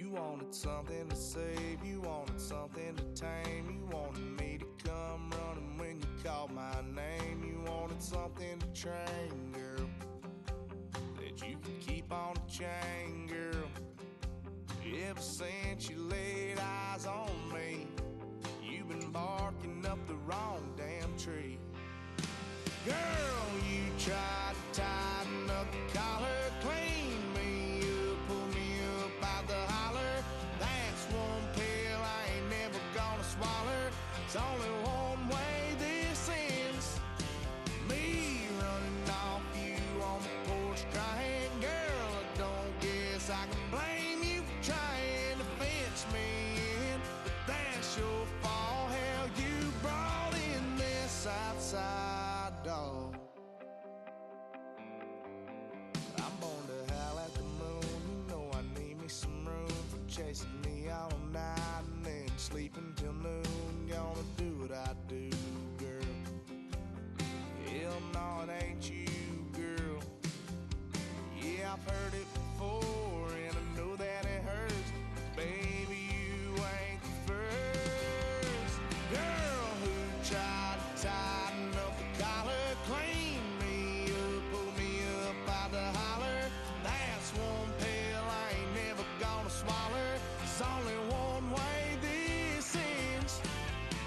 You wanted something to save, you wanted something to tame. You wanted me to come running when you called my name. You wanted something to train, girl, that you could keep on the chain, girl. Ever since you laid eyes on me, you've been barking up the wrong damn tree. Girl, you tried to tighten up the collar, clean me up, pull me up out the holler. That's one pill I ain't never gonna swallow. It's only one way this ends. Me running off you on the porch crying. Girl, I don't guess I can blame you for trying to fence me in, but that's your fault. Hell, you brought in this outside dog. I'm born to howl at the moon. You know I need me some room for chasing me all night and then sleeping till noon. Gonna do what I do, girl. Hell no, it ain't you, girl. Yeah, I've heard it before and I know that it hurts, but baby, you ain't the first girl who tried to tighten up the collar, clean me up, pull me up out the holler. That's one pill I ain't never gonna swallow. There's only one way this ends.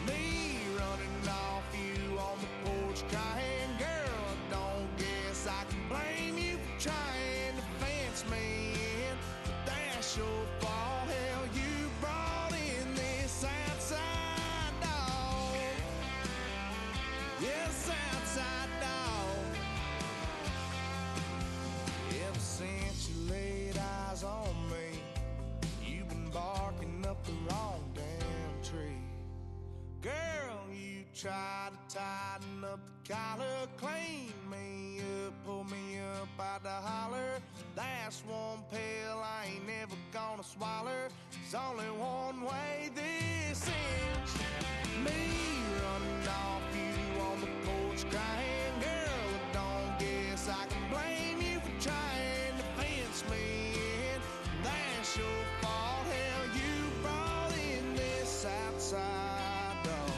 Me running off you on the porch crying. Girl, I don't guess I can blame you for trying to fence me in, but that's your fault. Hell, you brought in this outside dog. Yes, outside dog. Ever since you laid eyes on me, you've been barking up the wrong damn tree. Girl, you tried to tighten up the collar, clean me up, pull me up out the holler. That's one pill I ain't never gonna swallow. There's only one way this ends. Me running off you on the porch crying. Girl, I don't guess I can blame you for trying to fence me in. That's your fault. Hell, you brought in this outside dog.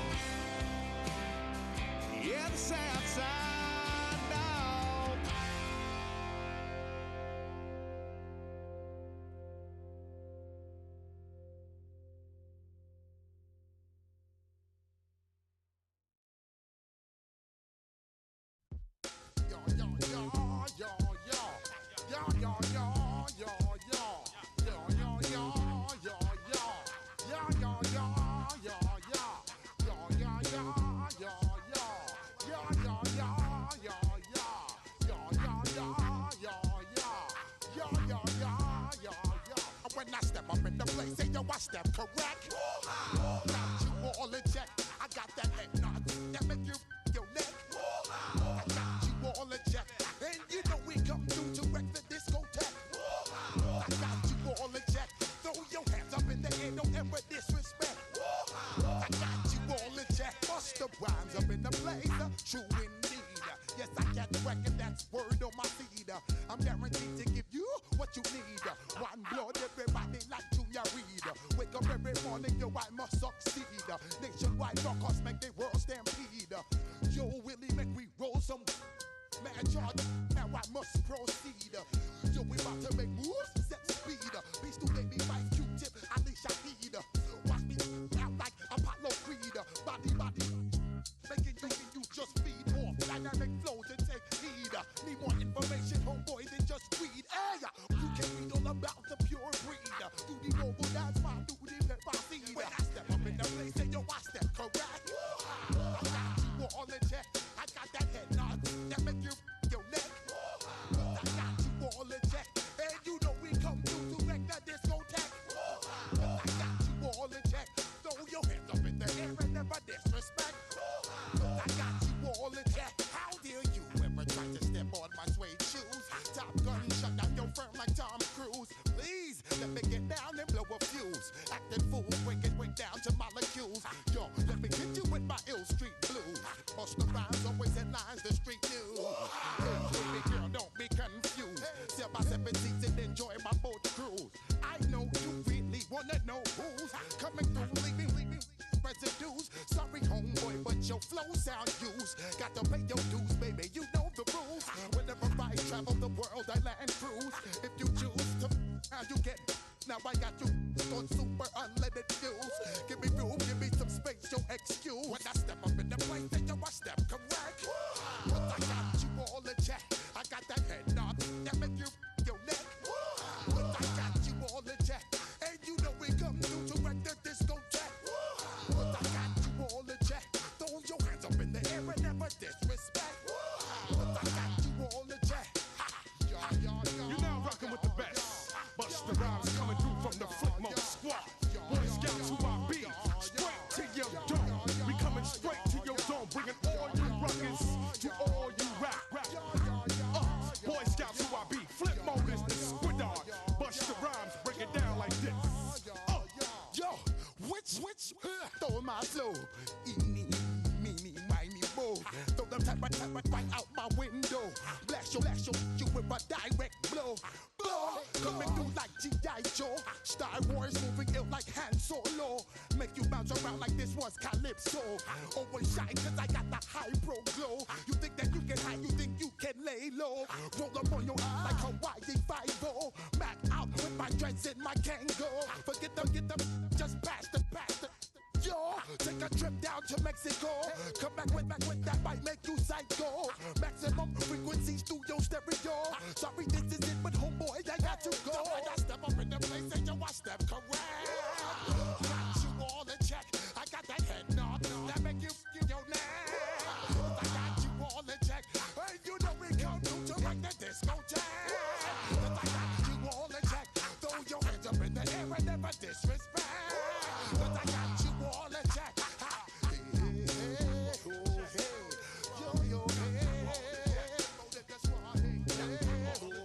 Yeah, this outside dog. Yo, yo, yo, yo, yo. Yo, yo, yo, yo, yo. Yo, yo, yo, yo, yo. Yo, yo, yo, yo, yo. Yo, yo, yo, yo, yo. Yo, yo, yo, yo, yo. Yo, yo, yo, yo, yo. Yo, yo, yo, yo, yo. When I step up in the place, say yo, I step correct. Got you all in check. I got that head nod that make you your neck. I got you all in check. And you know we come through to wreck the discotheque. I got you all in check. Throw your hands up in the air, don't ever disrespect. I got you all in check. Bust the rhymes up in the place. True indeed. Yes, I got the record, that's word on my seed. I'm guaranteed to give you what you need. One blood, everybody like Junior Reed. Wake up every morning, yo, I must succeed. Nationwide rockers make the world stampede. Yo, Willie, make we roll some man charge. Now I must proceed. Yo, we about to make moves, set speed. Beast to baby, Vice Q-tip, Alicia Heed. Watch me out like Apollo Creed. Body, making you just feed off dynamic flows and take heed. Need more information, homeboy, than just read. Hey, you can read all about the pure breed. Do the mobile dance, my do the pepper seed. When I step up in the place, say yo, I step correct. I got you all in check. I got that head nod that make you your neck. I got you all in check. And you know we come through to wreck the discotheque. sound use. Got to pay your dues, baby, you know the rules. Whenever I travel the world, I land cruise. If you choose to, now you get. Now I got you on super unlimited fuels. Give me room, give me some space, your excuse. When I step up in the place, then I step correct. But I got you all in check. I got that head knob that make you your neck. But I got you all in check. And you know we come through to wreck the discotheque. But I got you all in check. Throw your hands up in the air and never disrespect. But I got you all in check. You're now rocking with the best. Busta Rhymes coming through from the Flipmode Squad. Boy Scouts who I be. Straight to your dome. We coming straight to your dome. Bringing all you ruckus to all you rap. Boy Scouts who I be. Flipmode is the squid dog. Busta Rhymes break it down like this. Yo, which, throw my flow. Eeny, meeny, miny, mo. Throw them type right out my window. Blast you with a direct blow. Coming through like G.I. Joe. Star Wars moving ill like Han Solo. Make you bounce around like this was Calypso. Always shine cause I got the high pro glow. You think that you can hide, you think you can lay low. Roll up on your ass like Hawaii 5-0. Mac out with my dreads in my Kango. Forget them, just pass the. Yo, take a trip down to Mexico. Come back with that might make you psycho. Maximum frequency studio stereo. Sorry, this is it, but homeboy, I got to go. When I step up in the place, and yo, I step correct. Got you all in check. I got that head knob that make you your neck. I got you all in check. Hey, you know we come through to wreck the discotheque. I got you all in check. Throw your hands up in the air and never disrespect. I got you all in check. Hey, yo, yo, hey. That's why, hey, that's why, hey.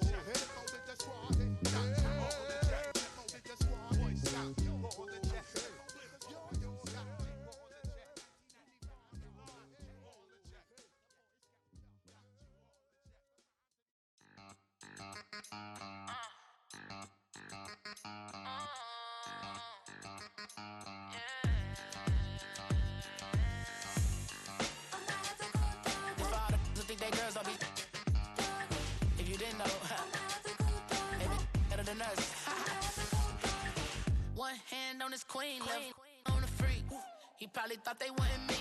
If you didn't know, maybe better than us. One hand on his queen, left on the freak. He probably thought they wanted me.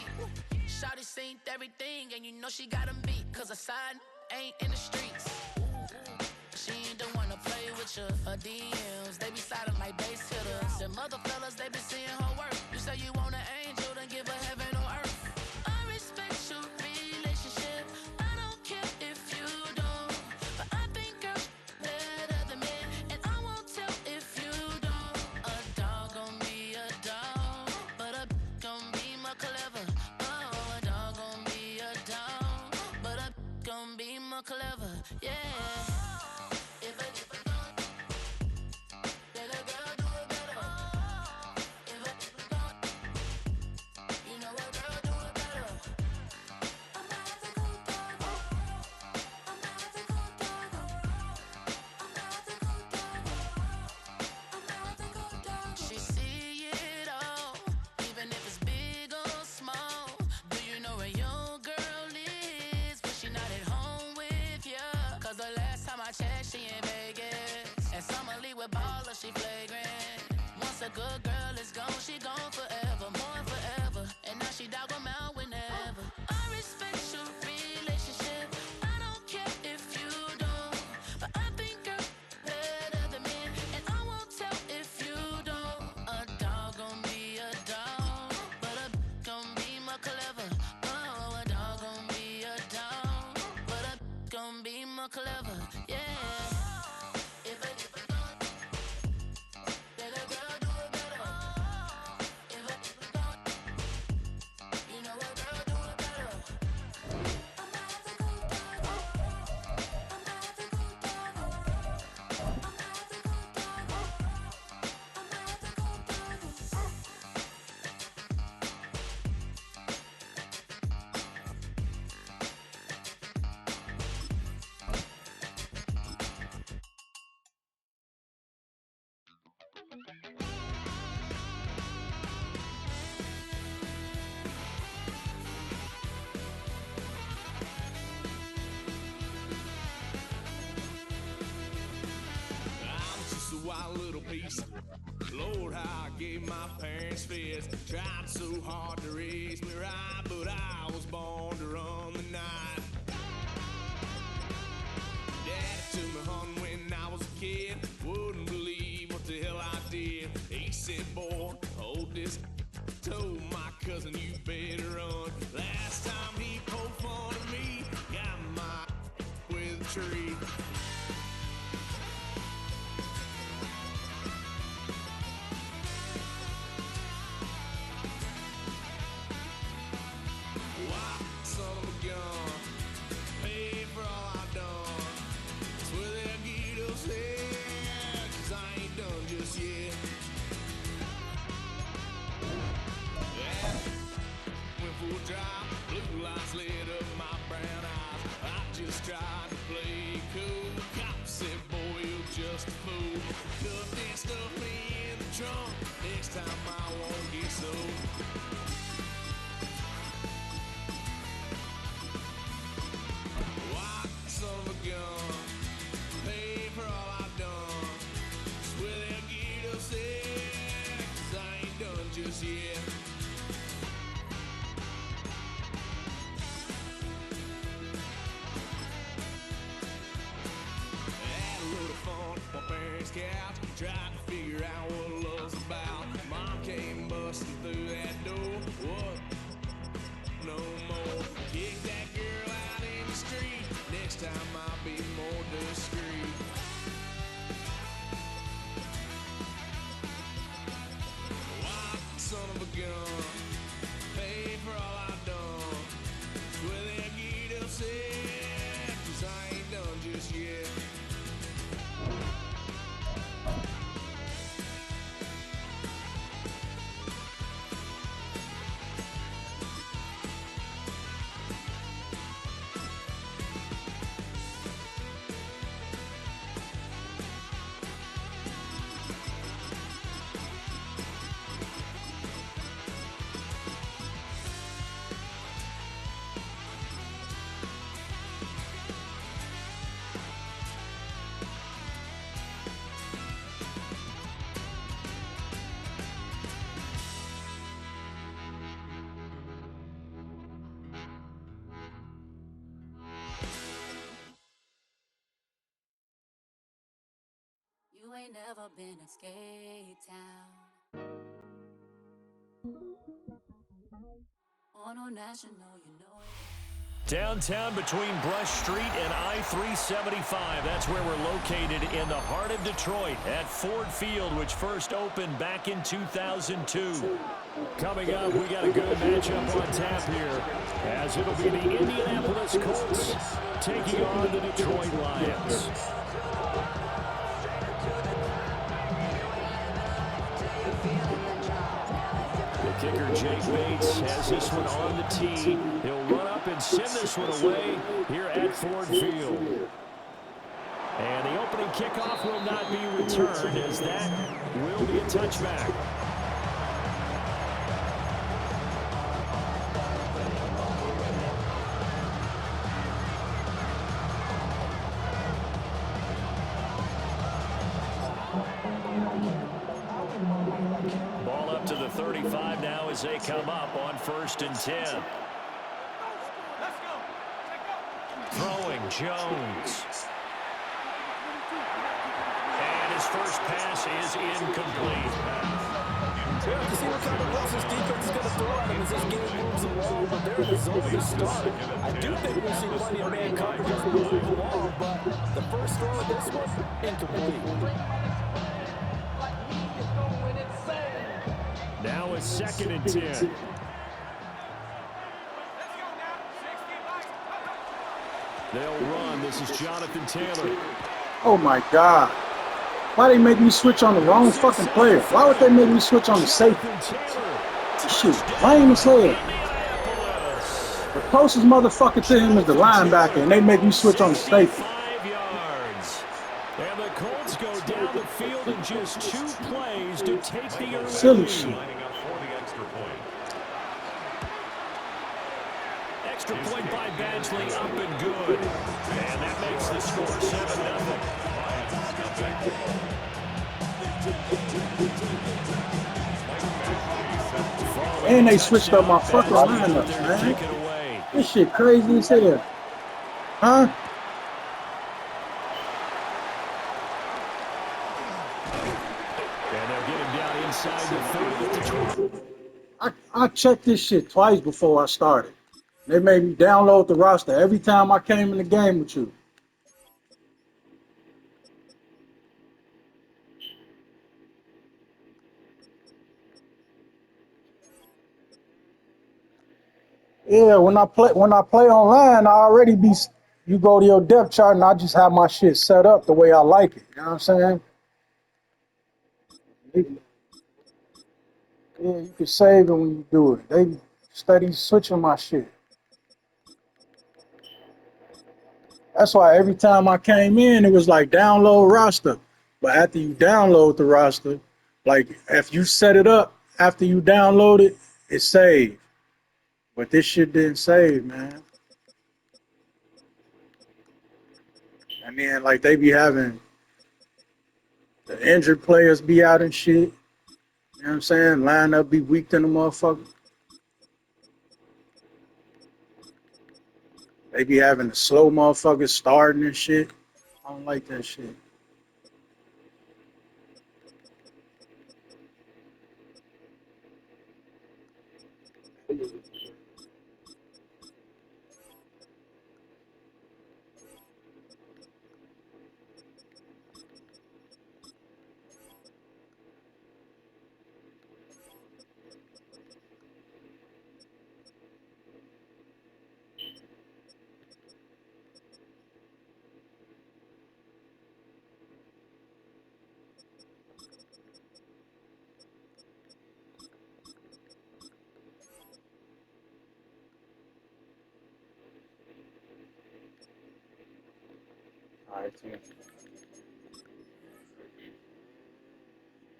Shawty seen everything, and you know she got him beat. Cause a side ain't in the streets. She ain't the one to play with you. Her DMs, they be sliding like base hitters. Them other fellas, they be seeing her work. You say you want an angel, then give her heaven on earth. I respect your relationship. I don't care if you don't. But I think girls better than men. And I won't tell if you don't. A dog gon' be a dog, but a gon' be more clever. Oh, a dog gon' be a dog, but a gon' be more clever. Yeah. She in Vegas, and Summer Lee with baller, she flagrant. Once a good girl is gone, she gone forever, more forever. And now she dog 'em out whenever. I respect your relationship. I don't care if you don't, but I think girls better than men, and I won't tell if you don't. A dog gon' be a dog, but a gon' be more clever. Oh, a dog gon' be a dog, but a gon' be more clever. Yeah. face. Lord, how I gave my parents fits. Tried so hard to raise me right, but I was born to run the night. Daddy took me hunting when I was a kid. Wouldn't believe what the hell I did. He said, boy, hold this. Told my cousin, you better run. Last time he poked fun at me, got my with a tree. Why, son of a gun, pay for all I've done. Swear they'll get us here, 'cause I ain't done just yet. Went full drive, blue lights lit up my brown eyes. I just tried to play cool. Cop said, boy, you're just a fool. Cuffed and stuffed me in the trunk. Next time I won't get so. Why, son of a gun, pay for all I've done. Swear they'll get us there, 'cause I ain't done just yet. Had a little fun at my parents' couch, tried to figure out what love's about. Mom came busting through that door. What? No more. Kick that girl out in the street. Next time I'll be more discreet. Why, son of a gun, pay for all I've done. Swear they'll get us here, 'cause I ain't done just yet. You ain't never been a skate town. On a national, you know it. Downtown between Brush Street and I-375. That's where we're located in the heart of Detroit at Ford Field, which first opened back in 2002. Coming up, we got a good matchup on tap here, as it'll be the Indianapolis Colts taking on the Detroit Lions. Kicker Jake Bates has this one on the tee. He'll run up and send this one away here at Ford Field. And the opening kickoff will not be returned, as that will be a touchback. Ball up to the 35 now as they come up on 1st and 10. Throwing Jones. And his first pass is incomplete. Yeah, you see what kind of looks this defense is going to throw at him as this game moves along, but they're in the zone to start. I do think we'll see plenty of man coverage as we move along, but the first throw of this one, incomplete. Now it's 2nd and 10. They'll run. This is Jonathan Taylor. Oh my God. Why they make me switch on the wrong fucking player? Why would they make me switch on the safety? Shit, lame as hell. The closest motherfucker to him is the linebacker, and they make me switch on the safety. 5 yards. And the Colts go down the field in just 2 plays to take the early Silly lead. shit. Extra point by Badgley, up and good. And that makes the score 7-0. And they switched up my fucking lineup, man. This shit crazy as hell. Huh? And they'll get him down inside the 30 to 20. I checked this shit twice before I started. They made me download the roster every time I came in the game with you. Yeah, when I play online, I already be. You go to your depth chart, and I just have my shit set up the way I like it. You know what I'm saying? Yeah, you can save it when you do it. They steady switching my shit. That's why every time I came in, it was like download roster. But after you download the roster, like if you set it up after you download it, it's saved. But this shit didn't save, man. And then like they be having the injured players be out and shit. You know what I'm saying? Line up be weak than the motherfucker. They be having the slow motherfuckers starting and shit. I don't like that shit.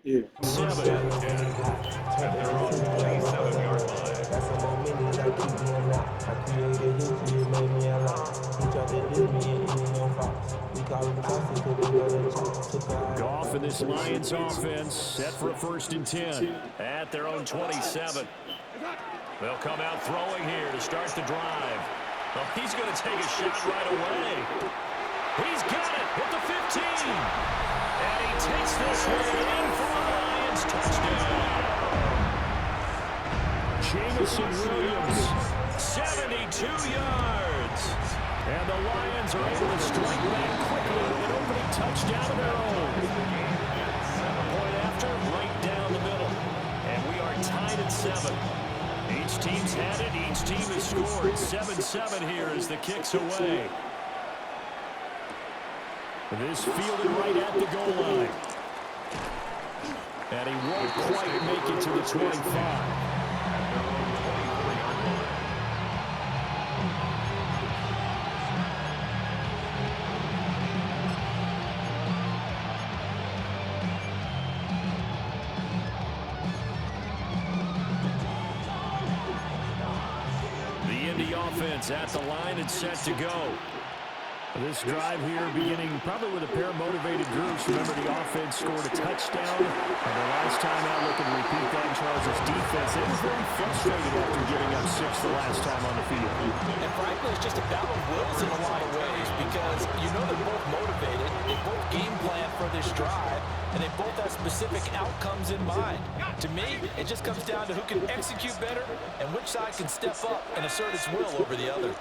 Yeah. Goff and this Lions offense set for a 1st and 10 at their own 27. They'll come out throwing here to start the drive. Well, he's going to take a shot right away. He's got it at the 15. And he takes this one in for a Lions touchdown. Jameson Williams, 72 yards. And the Lions are able to strike back quickly with an opening touchdown of their own. Point after, right down the middle. And we are tied at 7. Each team's had it. Each team has scored. 7-7 here as the kick's away. This fielded right at the goal line. And he won't quite make it to the 25. The Indy offense at the line and set to go. This drive here beginning probably with a pair of motivated groups. Remember, the offense scored a touchdown. And the last time out, looking to repeat that in Charles' defense. They were very frustrated after giving up 6 the last time on the field. And frankly, it's just a battle of wills in a lot of ways because you know they're both motivated. They both game plan for this drive. And they both have specific outcomes in mind. To me, it just comes down to who can execute better and which side can step up and assert its will over the other.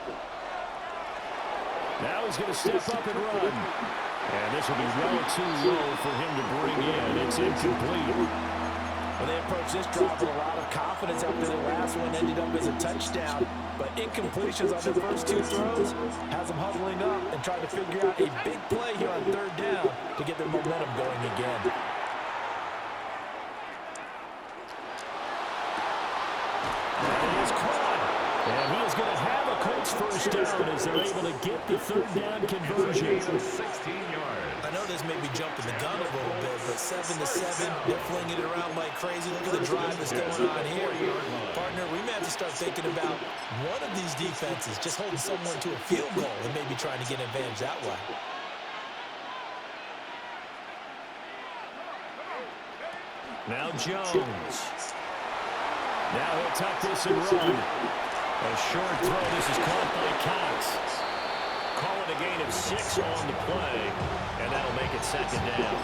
Now he's going to step up and run. And this will be well too low for him to bring in. It's incomplete. Well, they approached this drive with a lot of confidence after the last one ended up as a touchdown. But incompletions on their first 2 throws has them huddling up and trying to figure out a big play here on 3rd down to get their momentum going again. And he is caught. And he is going to have a Colts first down as they're able to get the 3rd down conversion. 16 yards. I know this may be jumping the gun a little bit, but 7-7, they're flinging it around like crazy. Look at the drive that's going on here. Partner, we may have to start thinking about one of these defenses just holding someone to a field goal and maybe trying to get an advantage that way. Now Jones. Now he'll tuck this and run. A short throw. This is caught by Cox. Call it a gain of 6 on the play, and that'll make it second down.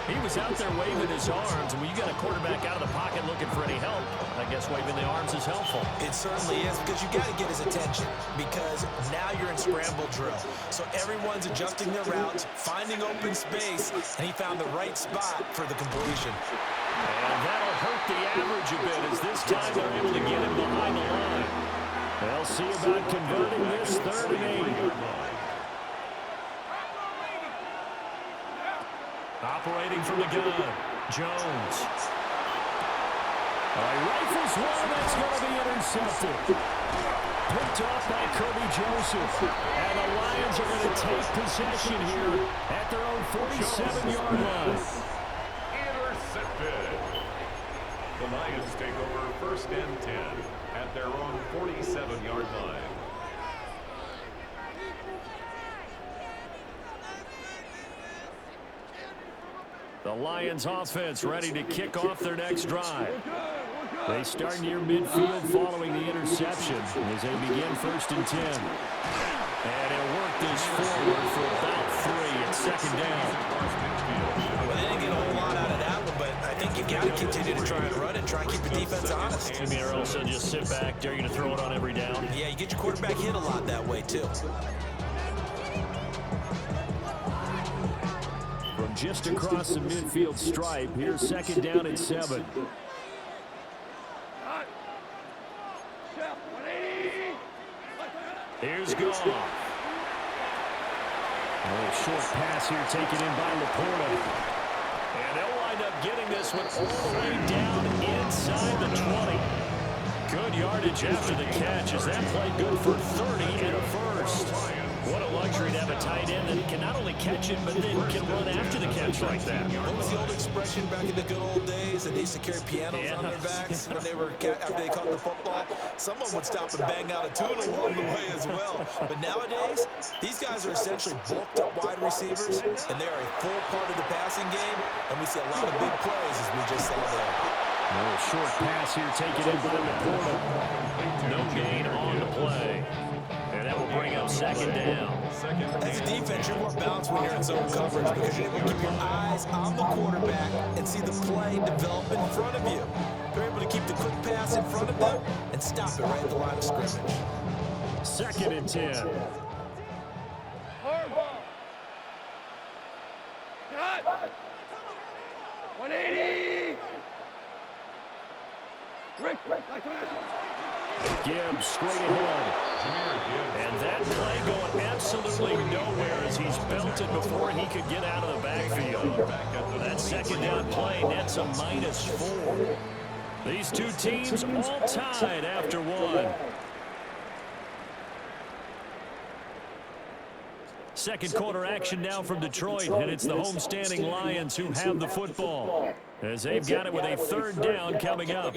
He was out there waving his arms, and when you got a quarterback out of the pocket looking for any help, I guess waving the arms is helpful. It certainly is, because you got to get his attention, because now you're in scramble drill. So everyone's adjusting their routes, finding open space, and he found the right spot for the completion. And that'll hurt the average a bit, as this time they're able to get him behind the line. They'll see about converting this 3rd and 8. Operating from the gun, Jones. Rifles one, that's going to be intercepted. Picked off by Kirby Joseph. And the Lions are going to take possession here at their own 47-yard line. Intercepted. The Lions take over 1st and 10 at their own 47-yard line. The Lions offense ready to kick off their next drive. They start near midfield following the interception as they begin 1st and 10. And he'll work this forward for about 3 at 2nd down. Well, they didn't get a whole lot out of that one, but I think you've got to continue to try and run and try and keep the defense honest. I mean, or else they'll just sit back, dare you to throw it on every down. Yeah, you get your quarterback hit a lot that way, too. From just across the midfield stripe, here's 2nd down and 7. Here's Goff. A short pass here taken in by Laporta. And they'll wind up getting this one all the way down inside the 20. Good yardage after the catch. Is that play good for 30 and a 1st? What a luxury to have a tight end that can not only catch it, but then can run after the catch like that. What was the old expression back in the good old days that they used to carry pianos on their backs when they were after they caught the football? Someone would stop and bang out a tune along the way as well. But nowadays, these guys are essentially bulked up wide receivers, and they are a full part of the passing game, and we see a lot of big plays as we just saw there. A short pass here taken in by Laporta. No gain on the play. And that will bring up 2nd down. As a defense, you're more balanced when you're in zone coverage because you're able to keep your eyes on the quarterback and see the play develop in front of you. You're able to keep the quick pass in front of them and stop it right at the line of scrimmage. 2nd and 10. Cut! 180! Rick! Gibbs straight ahead. And that play going absolutely nowhere as he's belted before he could get out of the backfield. That 2nd down play nets a -4. These two teams all tied after 1. Second quarter action now from Detroit, and it's the homestanding Lions who have the football as they've got it with a 3rd down coming up.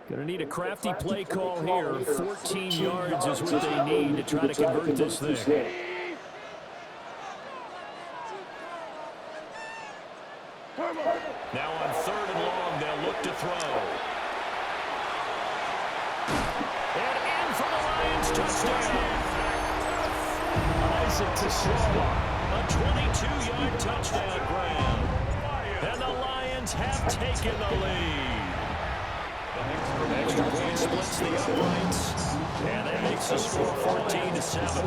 Going to need a crafty play call here. 14 yards is what they need to try to convert this thing. Now on 3rd and long, they'll look to throw. And in for the Lions touchdown. Isaac Tesoro, a 22-yard touchdown grab. And the Lions have taken the lead. Extra point splits the uprights, and that makes the score 14-7.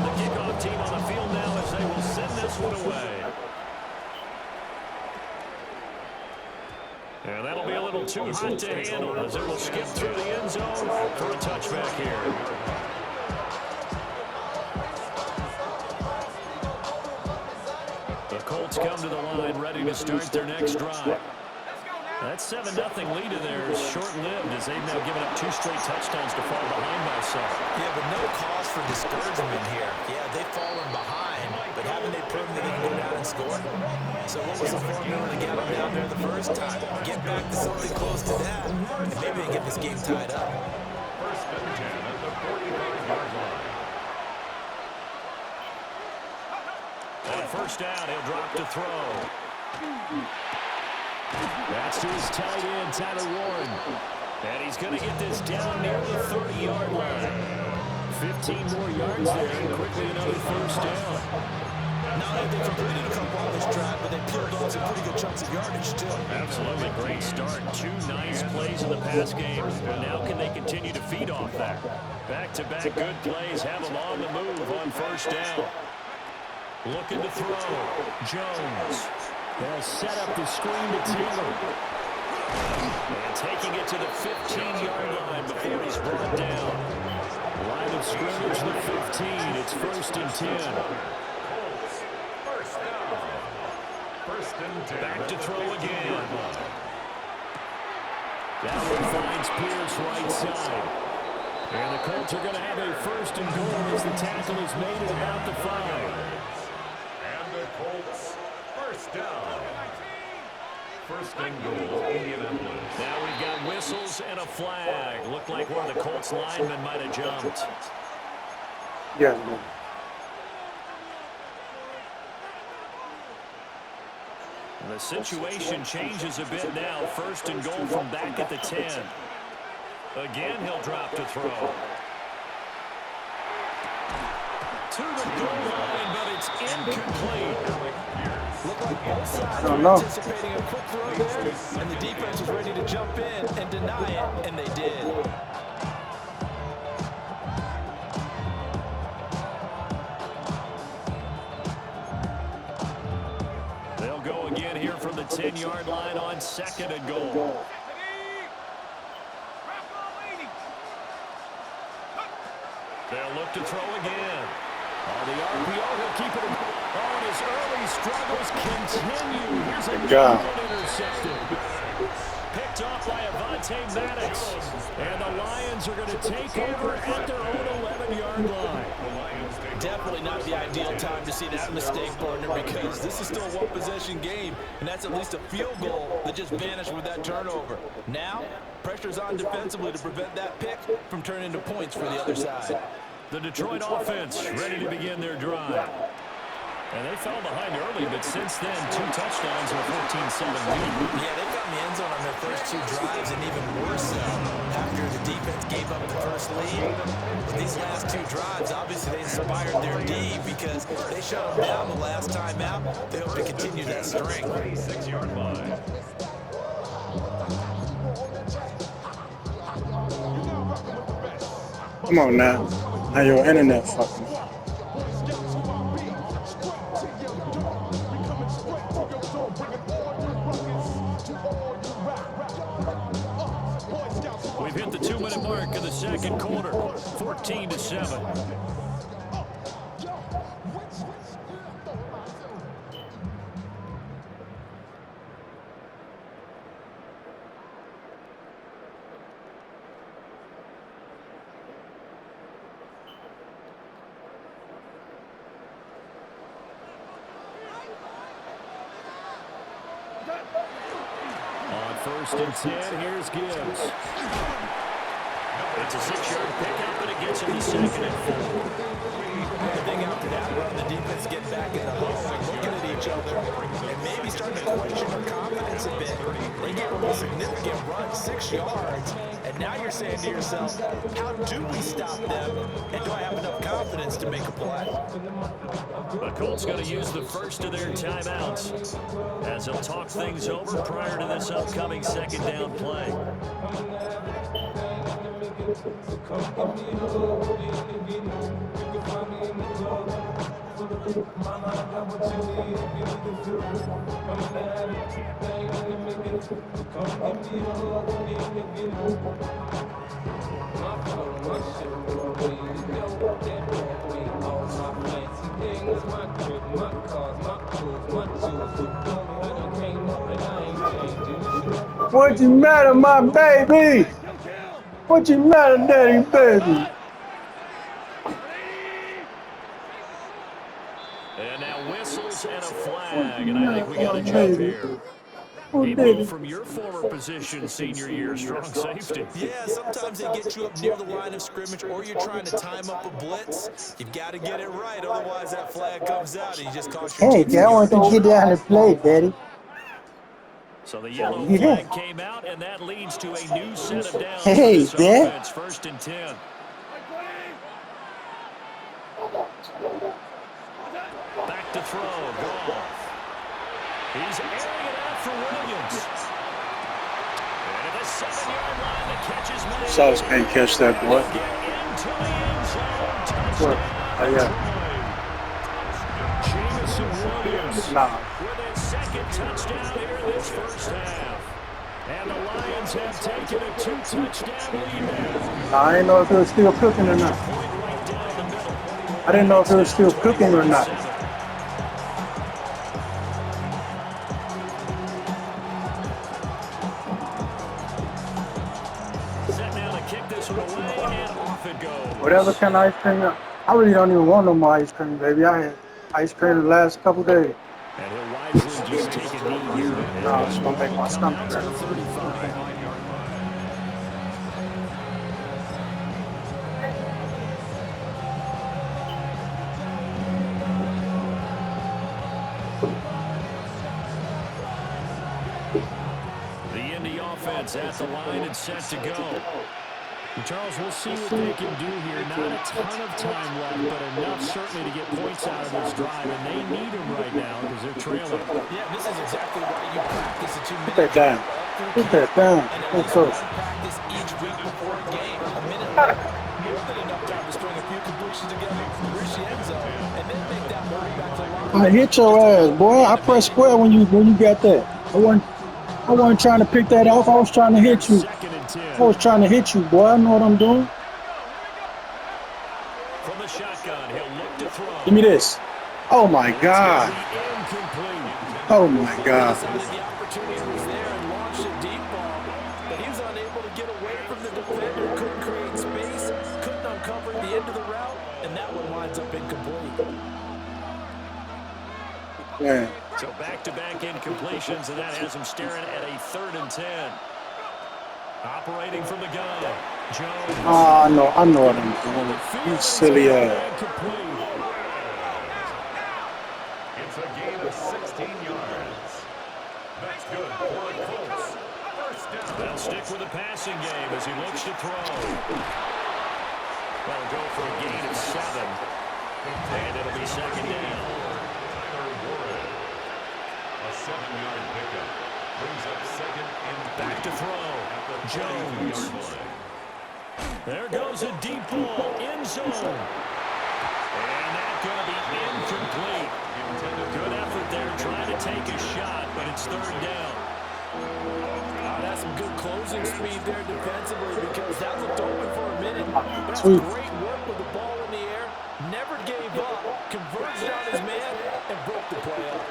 The kickoff team on the field now as they will send this one away. And that'll be a little too hot to handle as it will skip through the end zone for a touchback here. Colts come to the line ready to start their next drive. That 7-0 lead in there is short-lived as they've now given up 2 straight touchdowns to fall behind by 7. Yeah, but no cause for discouragement here. Yeah, they've fallen behind, but haven't they proven that they can go down and score? So what was the formula to get them down there the first time? Get back to something close to that, and maybe they get this game tied up. First and 10 at the 45-yard line. On first down, he'll drop to throw. That's to his tight end, Tyler Warren. And he's going to get this down near the 30-yard line. 15 more yards there, and quickly another first down. Not only they've completed a couple on this drive, but they peeled off some pretty good chunks of yardage, too. Absolutely great start. 2 nice plays in the pass game. And now can they continue to feed off that? Back-to-back good plays have them on the move on first down. Looking to throw. Jones. They'll set up the screen to Taylor. And taking it to the 15-yard line before he's brought down. Line of scrimmage, the 15. It's first and 10. First and 10. Back to throw again. That one finds Pierce right side. And the Colts are going to have a first and goal as the tackle is made at about the 5. And the Colts, first down. First and goal, Indianapolis. Now we've got whistles and a flag. Looked like one of the Colts linemen might have jumped. Yeah, man. The situation changes a bit now. First and goal from back at the 10. Again, he'll drop to throw. To the goal line, but it's incomplete. Looked like both sides I don't were know. anticipating a quick throw there, and the defense was ready to jump in and deny it, and they did. They'll go again here from the 10-yard line on second and goal. They'll look to throw again. On the RPO, he'll keep it. Oh, and his early struggles continue. Here's a God. intercepted. Picked off by Avonte Maddox. And the Lions are going to take over at their own 11-yard line. Definitely not the ideal time to see that mistake, partner, because this is still a one-possession game, and that's at least a field goal that just vanished with that turnover. Now, pressure's on defensively to prevent that pick from turning into points for the other side. The Detroit offense ready to begin their drive. And they fell behind early, but since then, 2 touchdowns and a 14-7 lead. Yeah, they got in the end zone on their first 2 drives, and even worse so after the defense gave up the first lead. But these last 2 drives, obviously they inspired their D because they shut them down the last time out. They hope to continue that string. 36-yard line. Come on now. Now your internet fucking. We've hit the 2-minute mark of the second quarter. 14-7. On first and 10, here's Gibbs. It's a 6-yard pickup, and it gets him to second and 4. I think after that run, the defense getting back in the huddle and looking at each other and maybe starting to question their confidence a bit. They gave them a significant run, 6 yards, and now you're saying to yourself, how do we stop them, and do I have enough confidence to make a play? The Colts going to use the first of their timeouts as they'll talk things over prior to this upcoming second down play. What you matter, my baby? What you matter, daddy, baby? And now whistles and a flag, and I think we got a jump here. Oh, Hey, Mo, baby. from your former position, senior year, strong safety. Yeah, sometimes they get you up near the line of scrimmage or you're trying to time up a blitz. You've got to get it right, otherwise that flag comes out and you just cost your Hey, team. Dad, I want to get down and play, Daddy. So the yellow Yeah. flag came out, and that leads to a new set of downs Hey, for this Dad. offense. 1st and 10. Back to throw, Goff. He's airing it out for Williams. And at the 7-yard line, the catch is made. Sauce can't catch that, boy. Get into the end zone. Touchdown. Oh, yeah. Jamison Williams Nah. with his second touchdown here in this first half. And the Lions have taken a 2-touchdown lead now. I didn't know if it was still cooking or not. Point right down the middle. I didn't know if it was still cooking or not. Set now to kick this one away, and off it goes. Whatever kind of ice cream. I really don't even want no more ice cream, baby. I had ice cream the last couple days. And he'll wisely just take a knee here. No, it's going to make my stomach To the hurt. 35. The Indy offense at the line and set to go. Charles, we'll see what they can do here. Not a ton of time left, but enough certainly to get points out of this drive, and they need them right now because they're trailing. Yeah, this is exactly why you practice a 2-minute Put that down. Put that down. That's close. practice each week before a game. A minute more than enough time to string a few completions together, reach the end zone, and then make that move back to the line. I hit your ass, boy. I pressed square when you got that. I wasn't trying to pick that off. I was trying to hit you. 2nd and 10. I was trying to hit you, boy. I know what I'm doing. From the shotgun, he'll look to throw. Give me this. Oh my God. Incomplete. Oh my God. Decided the opportunity was there and launched a deep ball, but he was unable to get away from the defender, couldn't create space, couldn't uncover the end of the route, and that one winds up incomplete. Yeah. So back-to-back incompletions, and that has him staring at a 3rd and 10. Operating from the gun, Jones. Oh, I know what I'm doing. You silly ass. Incomplete. It's a gain of 16 yards. That's good for the Colts. First down. They'll stick with the passing game as he looks to throw. They'll go for a gain of 7. And it'll be 2nd down. Tyler Warren. A 7-yard pickup. Brings up 2nd and Back to throw. Jones. There goes a deep ball, end zone. And that's going to be incomplete. Good effort there trying to take a shot, but it's 3rd down. That's some good closing speed there defensively because that looked open for a minute. But that's Sweet. great work with the ball in the air. Never gave up, converged on his man, and broke the play up.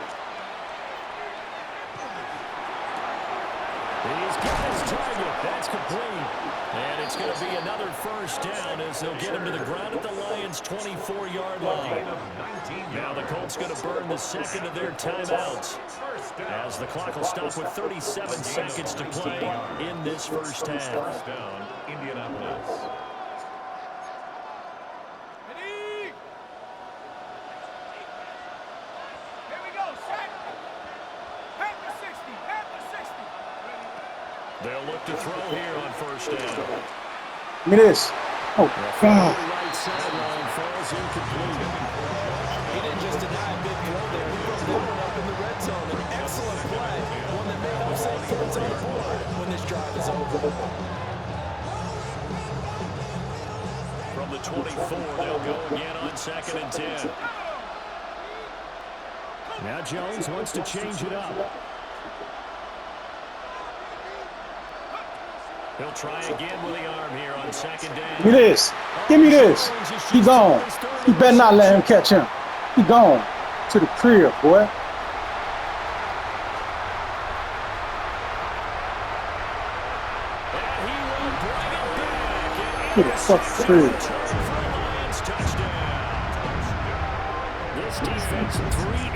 He's got his target. That's complete. And it's going to be another first down as they'll get him to the ground at the Lions' 24-yard line. Now the Colts going to burn the 2nd of their timeouts as the clock will stop with 37 seconds to play in this first half. First down, Indianapolis. They'll look to throw here on first down. Give me this. Oh, God. Right sideline falls incomplete. He didn't just deny a big throw there. He broke that one up in the red zone. An excellent play. One that may help save points on the board when this drive is over. From the 24, they'll go again on 2nd and 10. Now Jones wants to change it up. He'll try again with the arm here on 2nd down. Give me this. Give me this. He gone. You better not let him catch him. He gone. To the crib, boy. And he will bring it back. Get the fuck crib. This this defense 3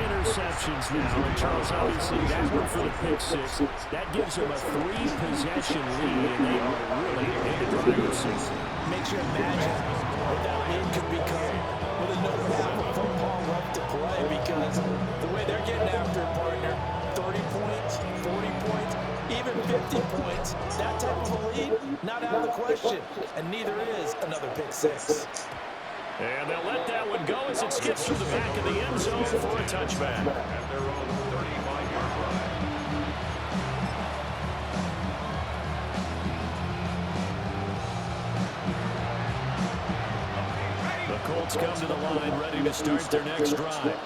interceptions now. And Charles, obviously, that one for the pick 6. That gives them a 3-possession lead, and they are really in the driver's seat. Makes you imagine what that lead could become with another half of football left to play, because the way they're getting after it, partner, 30 points, 40 points, even 50 points, that type of a lead, not out of the question, and neither is another pick 6. And they'll let that one go as it skips through the back of the end zone for a touchback. At their own 35-yard line. The Colts come to the line, ready to start their next drive.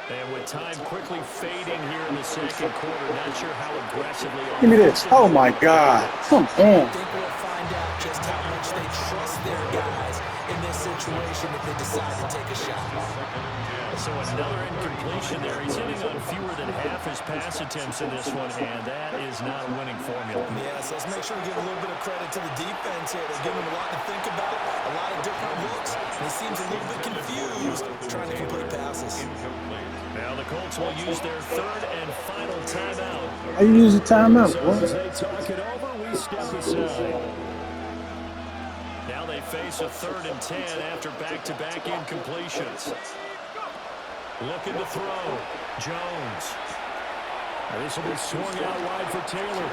And with time quickly fading here in the second quarter, not sure how aggressively. Give me this. Oh, my God. Come on. I think we'll find out just how much they trust their guys in this situation if they decide to take a shot. So another incompletion there. He's hitting on fewer than half his pass attempts in this one, and that is not a winning formula. Yes, let's make sure we give a little bit of credit to the defense here. They're giving him a lot to think about, a lot of different looks, and he seems a little bit confused trying to complete passes. Now the Colts will use their 3rd and final timeout. How you use a timeout, So boy? as they talk it over, we step aside. Now they face a 3rd and 10 after back-to-back incompletions. Looking to throw. Jones. Now this will be swung out wide for Taylor.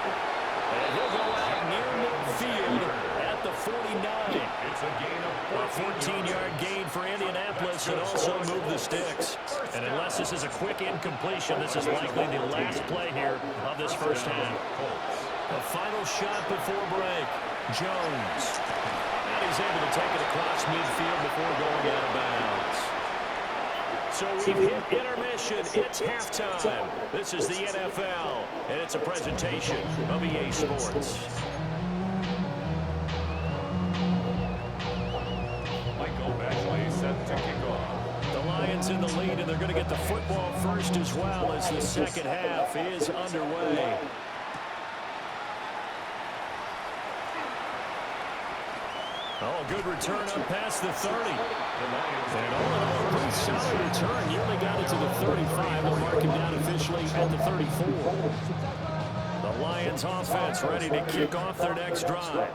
And he'll go out near midfield at the 49. It's a gain of A 14-yard gain for Indianapolis and also move the sticks. And unless this is a quick incompletion, this is likely the last play here of this first half. A final shot before break. Jones. And he's able to take it across midfield before going out of bounds. So we've hit intermission. It's halftime. This is the NFL, and it's a presentation of EA Sports. Michael Badgley set to kick off. The Lions in the lead, and they're going to get the football first as well as the second half is underway. Oh, good return up past the 30. And all in all, a pretty solid return. Nearly got it to the 35. They'll mark him down officially at the 34. The Lions offense ready to kick off their next drive.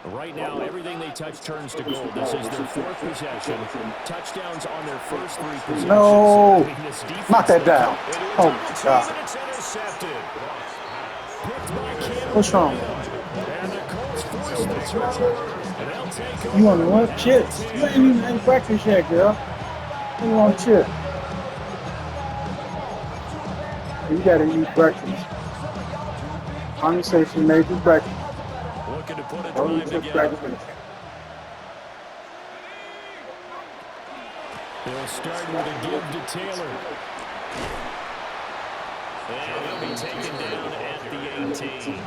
Right now, everything they touch turns to gold. This is their 4th possession. Touchdowns on their first 3 possessions. No. I mean, this defense, Knock that down. Oh, my God. it's intercepted. Picked by Cam What's wrong? And the Colts force the turnover. And they'll take over. You want to what? Chips? You ain't even had breakfast yet, girl. You want chips? You got to eat breakfast. Mommy said she made you breakfast. Looking to put a Oh, you drive took together. breakfast. They'll start with a give to Taylor. And he'll be taken down at the 18.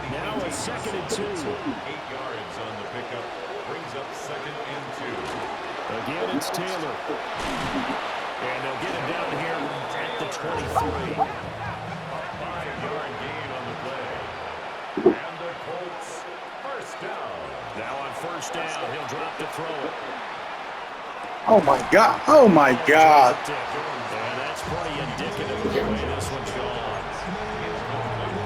Now a 2nd and 2. 8 yards on the pickup. Brings up 2nd and 2. Again, it's Taylor. And they'll get him down here at the 23. 5-yard gain on the play. And the Colts first down. Now on first down, he'll drop to throw it. Oh, my God. Oh, my God. And that's pretty indicative of the way this one's gone.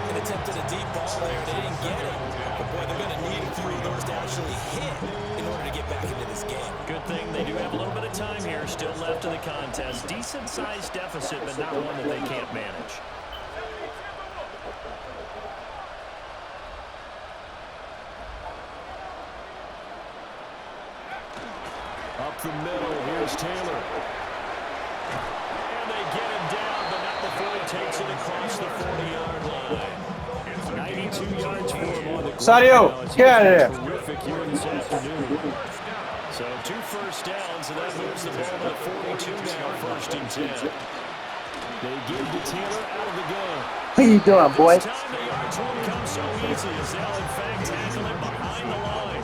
An attempt at a deep ball there, they didn't get it. But boy, they're going to need a few of those to actually hit in order to get back into this game. Good thing they do have a little bit of time here still left in the contest. Decent-sized deficit, but not one that they can't manage. Up the middle, here's Taylor. And they get him down, but not before he takes it across the 40-yard line. 92 yards for him on the ground. Sadio, get out of there. Terrific here this afternoon. So 2 first downs, and that moves the ball to 42 now, 1st and 10. They give to Taylor out of the gun. What you doing, boy? This time the yards won't come so easy as they'll in fact tackle him behind the line.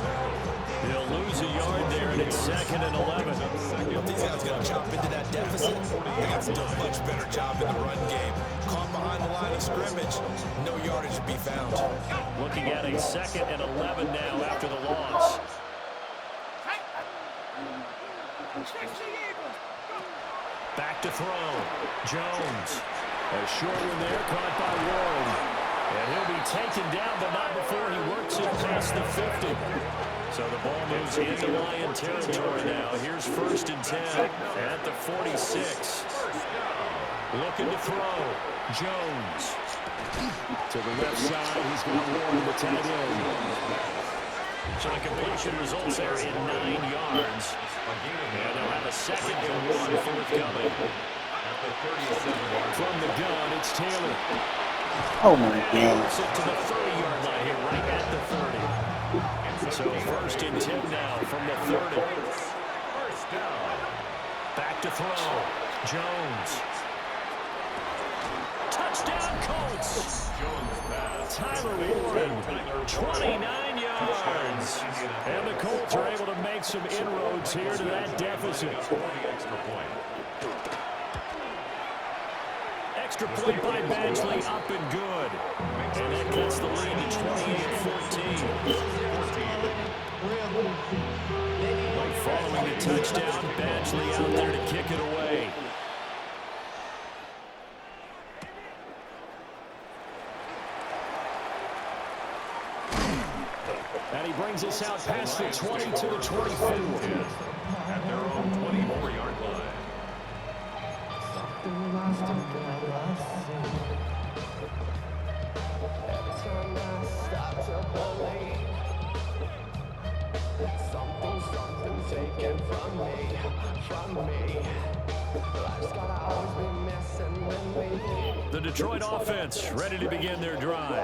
They'll lose a yard there, and it's 2nd and 11. If these guys going to chop into that deficit, they got to do a much better job in the run game. Caught behind the line of scrimmage, no yardage to be found. Looking at a 2nd and 11 now after the loss. Back to throw. Jones. A short one there, caught by Ward. And he'll be taken down, but not before he works it past the 50. So the ball moves into Lion territory now. Here's 1st and 10 at the 46. Looking to throw. Jones. To the left side, he's got Ward, the tight end. So the completion results there in 9 yards. And they'll have a 2nd and 1 forthcoming. From the gun, it's Taylor. Oh my God. To the 30-yard line here, right at the 30. So 1st and 10 now from the 30. Back to throw. Jones. Touchdown, Colts. Tyler Ward, 29 yards. And the Colts are able to make some inroads here to that deficit. Extra point by Badgley, up and good. And that cuts the lead to 28-14. Following the touchdown, Badgley out there to kick it away. And he brings us out past the 20 to the 24. At their own 24-yard line. Taken from me. Life's gotta always be messing with me. The Detroit offense ready to begin their drive.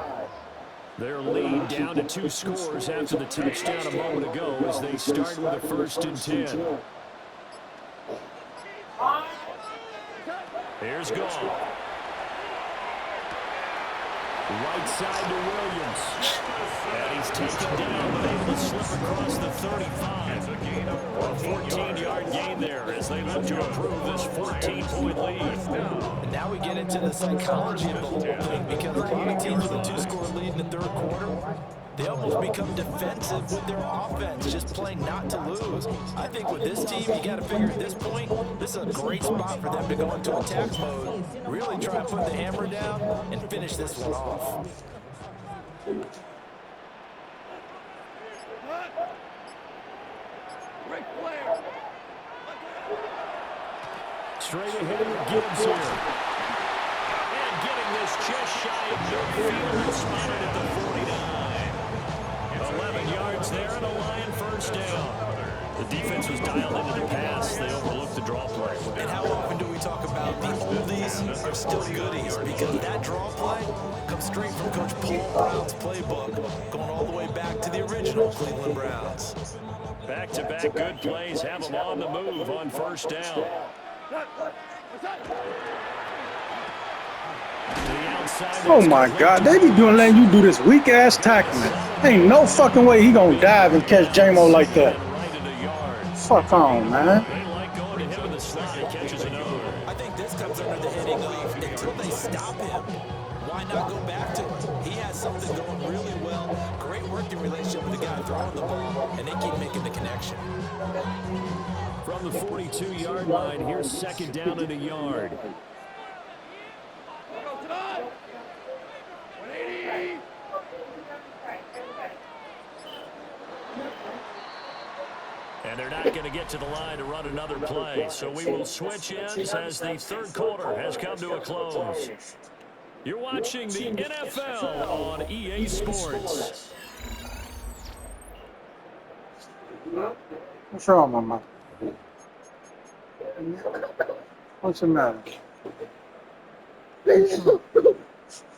Their lead down to 2 scores after the touchdown a moment ago as they start with a 1st and 10. Here's Goff. Right side to Williams. And he's taken down, but able to slip across the 35. A 14-yard gain there as they look to improve this 14-point lead. And now we get into the psychology of the whole thing, because a lot of teams with a 2-score lead in the 3rd quarter, they almost become defensive with their offense, just playing not to lose. I think with this team, you got to figure at this point, this is a great spot for them to go into attack mode, really try and put the hammer down and finish this one off. Straight ahead with Gibbs here. And getting this just shy of midfield, spotted at the 49. 11 yards there and a Lion 1st down. The defense was dialed into the pass. They overlooked the draw play. And how often do we talk about the oldies are still goodies? Because that draw play comes straight from Coach Paul Brown's playbook, going all the way back to the original Cleveland Browns. Back-to-back good plays have them on the move on 1st down. Oh my God, they be letting you do this weak ass tackling. Ain't no fucking way he gonna dive and catch J-Mo like that. Fuck on, man. I think this comes under the heading of until they stop him, why not go back to him? He has something going really well, great working relationship with the guy throwing the ball, and they keep making the connection. From the 42-yard line, here's 2nd down and a yard. And they're not going to get to the line to run another play, so we will switch ends as the 3rd quarter has come to a close. You're watching the NFL on EA Sports. What's wrong, Mama? What's the matter?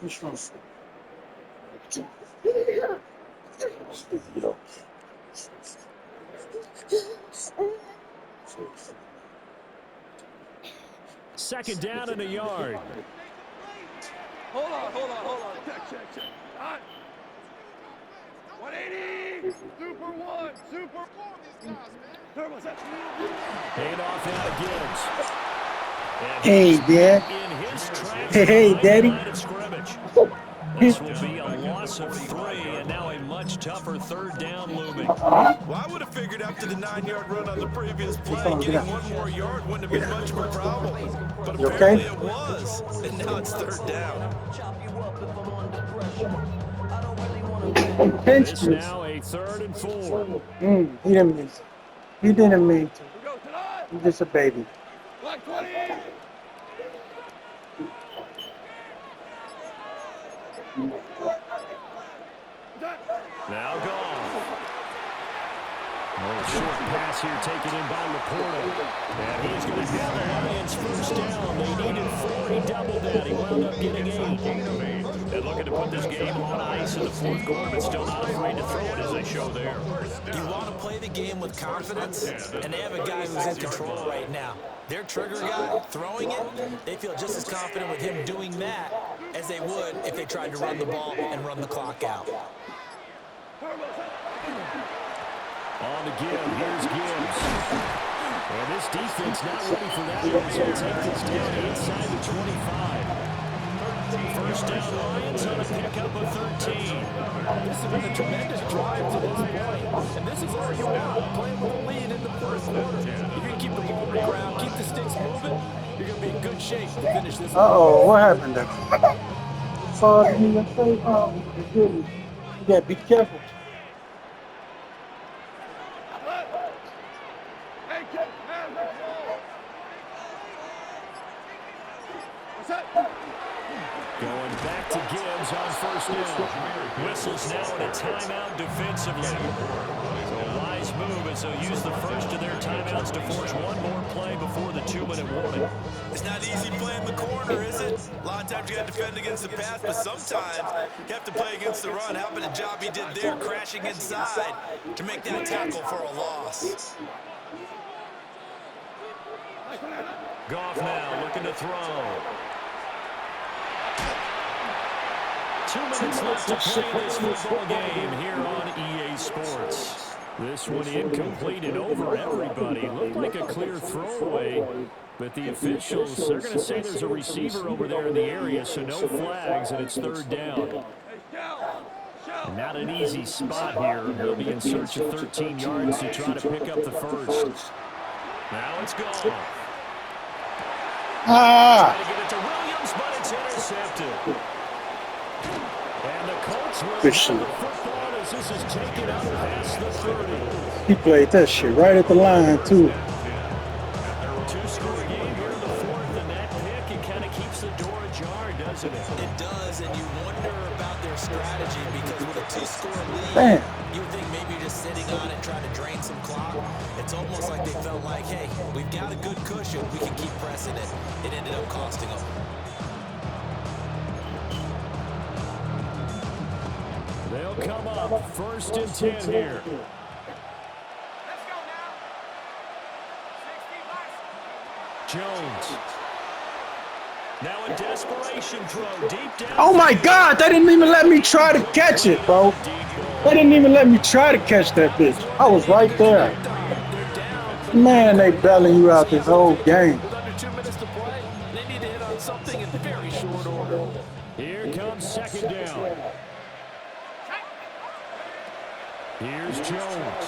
What's wrong? Second down and a yard. Hold on. Check. All right. 180. Super one. These guys, man. Turbo set. Hand off out Gibbs. Hey, Dad. Hey, Daddy. This will be a loss of 3, and now a much much tougher third down looming. Well, I would have figured after the 9-yard run on the previous play, getting one more yard wouldn't have been much of a problem. But apparently it was, and now it's third down. It's now a 3rd and 4. He didn't mean to. He's just a baby. Black 20. Now gone. Short pass here taken in by Laporta. And he's going to have the Lions first down. They needed 4. He doubled that. He wound up getting 8. And looking to put this game on ice in the 4th quarter, but still not afraid to throw it as they show there. You want to play the game with confidence, and they have a guy who's in control right now. Their trigger guy throwing it, they feel just as confident with him doing that as they would if they tried to run the ball and run the clock out. On the give, here's Gibbs. And this defense not ready for that. He's going to take this down inside the 25. First down Lions on a pickup of 13. This has been a tremendous drive to this point. And this is all you want, playing with a lead in the 1st quarter. If you can keep the ball on the ground, keep the sticks moving, you're going to be in good shape to finish this. Uh-oh, what happened there? Oh, my goodness. You got to be careful. Going back to Gibbs on first down. Whistles now in a timeout defensively. So a wise move as they'll use the first of their timeouts to force one more play before the 2-minute warning. It's not easy playing the corner, is it? A lot of times you got to defend against the pass, but sometimes you have to play against the run. How about the job he did there, crashing inside to make that tackle for a loss? Goff now looking to throw. 2 minutes left to play this football game here on EA Sports. This one incomplete and over everybody. Looked like a clear throwaway, but the officials, they're going to say there's a receiver over there in the area, so no flags, and it's 3rd down. Not an easy spot here. He'll be in search of 13 yards to try to pick up the first. Now it's gone. Trying to get it to Williams, but it's intercepted. And the Colts will have the football as this is taken up past the 30. He played that shit right at the line, too. 2-score game here in the 4th, and that pick, it kind of keeps the door ajar, doesn't it? It does, and you wonder about their strategy because with a 2-score lead, Damn. you would think maybe just sitting on it, trying to drain some clock. It's almost like they felt like, hey, we've got a good cushion, we can keep pressing it. It ended up costing them. They'll come up 1st and 10 here. Jones. Now a desperation throw deep down. Oh my God, they didn't even let me try to catch it, bro. They didn't even let me try to catch that bitch. I was right there. Man, they bailing you out this whole game. With under 2 minutes to play, they need to hit on something in very short order. Here comes 2nd down. Here's Jones.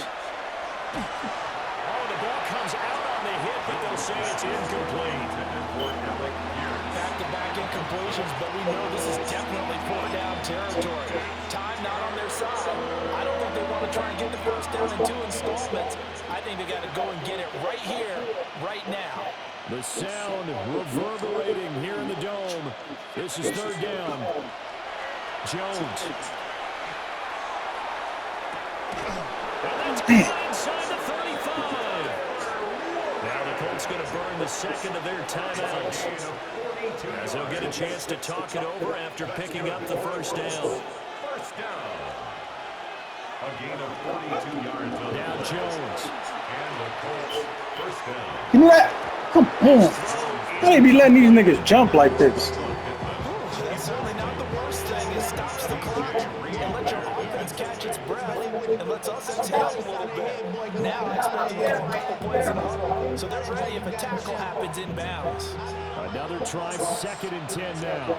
Oh, the ball comes out on the hit, but they'll say it's incomplete. Back-to-back incompletions, but we know this is definitely 4-down territory. Time not on their side. I don't think they want to try and get the first down in 2 installments. I think they got to go and get it right here, right now. The sound reverberating here in the dome. This is 3rd down. Jones. And that's inside the 35. Now the Colts going to burn the 2nd of their timeouts, as they'll get a chance to talk it over after picking up the first down. First down. A gain of 42 yards. Now Jones. And the Colts first down. Give me that. Come on. How they be letting these niggas jump like this? That's certainly not the worst thing. It stops the clock and lets your offense catch its breath and lets us exhale a little bit. Now expecting a couple plays in a huddle, so they're ready if a tackle happens inbounds. Another try, 2nd and 10 now.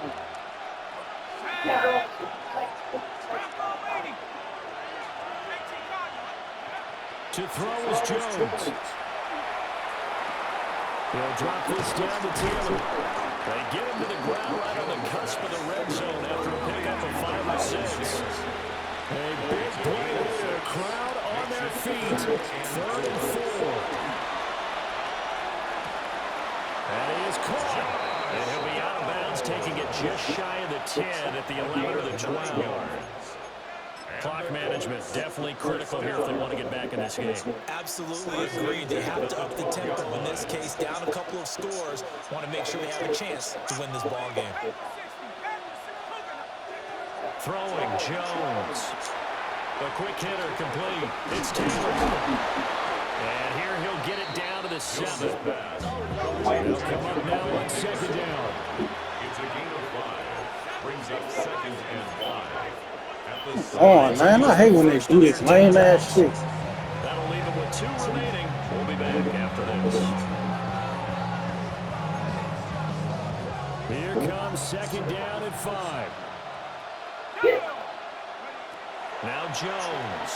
To throw is Jones. He'll drop this down to Taylor. They get him to the ground right on the cusp of the red zone after a pickup of 5 or 6. A big play here. Crowd on their feet. 3rd and 4. And he is caught. And he'll be out of bounds, taking it just shy of the 10 at the 11 or the 12 yard. Clock management definitely critical here if they want to get back in this game. Absolutely agreed. They have to up the tempo. In this case, down a couple of scores. Want to make sure they have a chance to win this ball game. Throwing Jones. A quick hitter complete. It's Taylor. And here he'll get it down to the 7. He'll come up now on 2nd down. It's a gain of 5. Brings up 2nd and 5. Oh, man, I hate when they do this lame-ass shit. That'll leave them with 2 remaining. We'll be back after this. Here comes 2nd down and 5. Now Jones.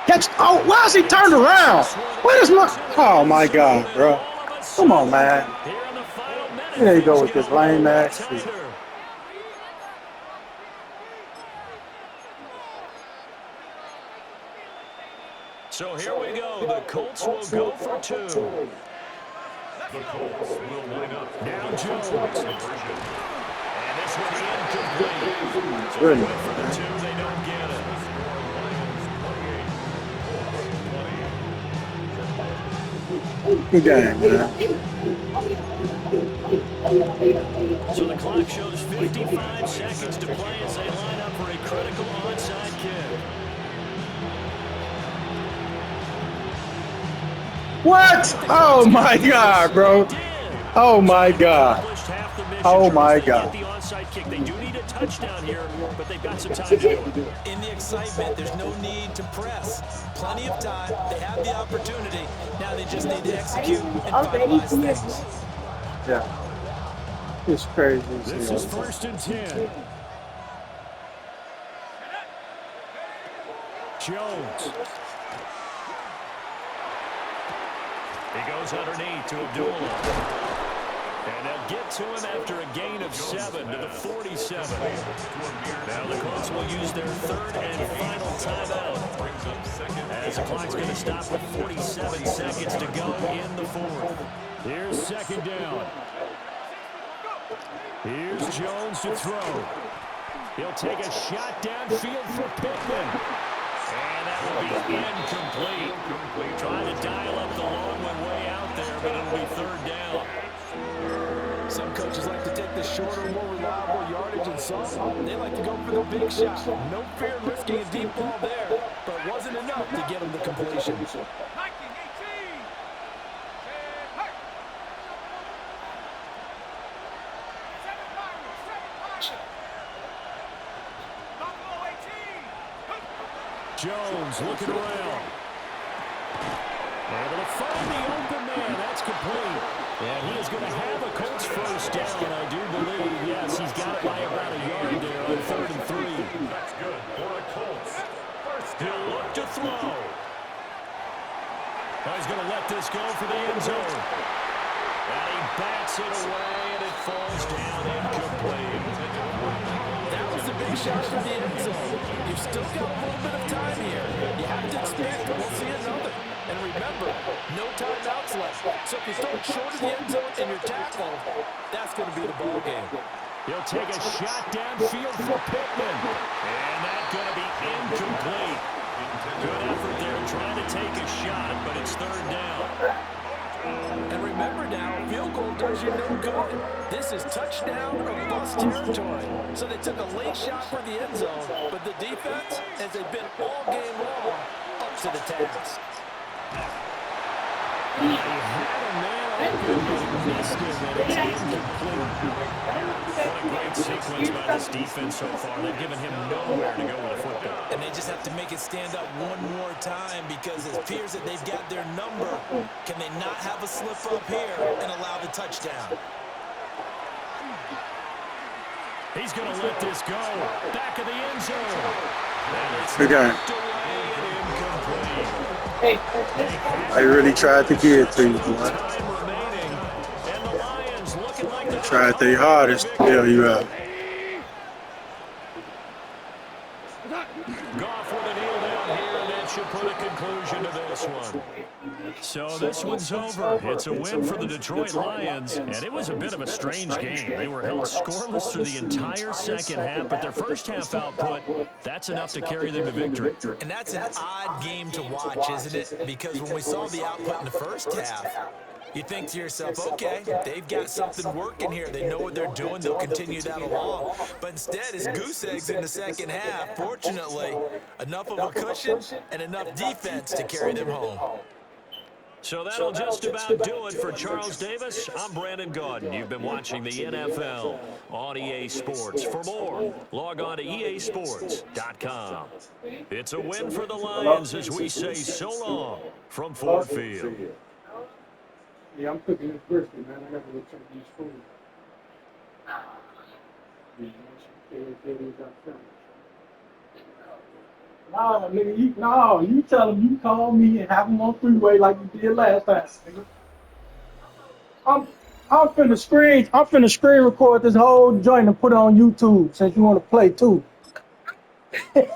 Catch! Oh, why is he turned around? What is my? Oh my God, bro! Come on, man. There you go with this lame-ass shit. So here we go. The Colts will go for 2. The Colts will line up. Now Jones. And this will be incomplete. Good. For the 2, they don't get it. Good game, man. So the clock shows 55 seconds to play as they line up for a critical onside kick. What? Oh my God, bro! Oh my God! Oh my God! The onside kick. They do need a touchdown here, but they've got some time to do it. In the excitement, there's no need to press. Plenty of time. They have the opportunity. Now they just need to execute and finalize things. Yeah. It's crazy. This is 1st and 10. Jones. He goes underneath to Abdullah. And they'll get to him after a gain of 7 to the 47. Now the Colts will use their 3rd and final timeout. As the clock's going to stop with 47 seconds to go in the 4th. Here's 2nd down. Here's Jones to throw. He'll take a shot downfield for Pittman. And that will be incomplete. Trying to dial up the long one way out there, but it'll be 3rd down. Some coaches like to take the shorter, more reliable yardage, and some they like to go for the big shot. No fear of risking a deep ball there, but it wasn't enough to get him the completion. Jones looking around. Able to find the open man. That's complete. And he is going to have a Colts 1st down, I do believe. Yes, he's got it by about a yard there on 3rd and 3. That's good for the Colts. He'll look to throw. Now he's going to let this go for the end zone. And he bats it away, and it falls down incomplete. That was the big shot for the end zone. You've still got a little bit of time here. You have to expect that we'll see another. And remember, no timeouts left. So if you throw it short of the end zone and you're tackled, that's going to be the ball game. He'll take a shot downfield for Pittman. And that's going to be incomplete. Good effort there trying to take a shot, but it's 3rd down. And remember now, field goal does you no good. This is touchdown or bust territory. So they took a late shot for the end zone, but the defense, as they've been all game long, up to the task. He had a man open, but he missed him, and it's incomplete. What a great sequence by this defense so far. They've given him nowhere to go with the football. And they just have to make it stand up one more time because it appears that they've got their number. Can they not have a slip up here and allow the touchdown? He's going to let this go. Back of the end zone. And it's Good game. knocked away and incomplete. I really tried to get to you, boy. They tried their hardest to bail you out. Goff with a kneel down here, and that should put a conclusion to this one. So this one's over. It's a win for the Detroit Lions, and it was a bit of a strange game. They were held scoreless through the entire second half, but their first half output, that's enough to carry them to victory. And that's an odd game to watch, isn't it? Because when we saw the output in the first half, you think to yourself, okay, they've got something working here. They know what they're doing. They'll continue that along. But instead, it's goose eggs in the second half. Fortunately, enough of a cushion and enough defense to carry them home. So that'll just about do it for Charles Davis. I'm Brandon Gaudin. You've been watching the NFL on EA Sports. For more, log on to easports.com. It's a win for the Lions as we say so long from Ford Field. Yeah, I'm cooking this brisket, man. I gotta go check these food. Nah, nigga, you tell them you call me and have them on freeway like you did last time, nigga. I'm finna screen record this whole joint and put it on YouTube since you want to play too. Yeah,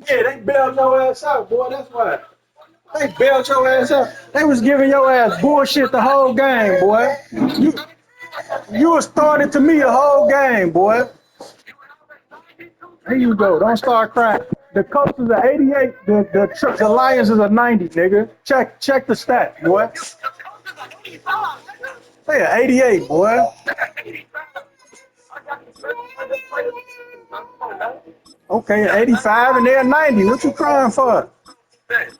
they bailed your ass out, boy. That's why. They bailed your ass out. They was giving your ass bullshit the whole game, boy. You was starting to me the whole game, boy. Here you go. Don't start crying. The Colts is a 88. The Lions is a 90, nigga. Check the stat, boy. They are 88, boy. Okay, 85 and they're 90. What you crying for?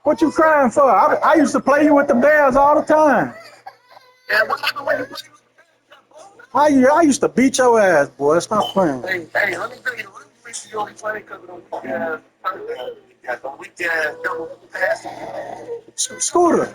What you crying for? I used to play you with the Bears all the time. I used to beat your ass, boy. Stop playing. Hey, let me tell you, you only play because of the weekend double pass. Scooter.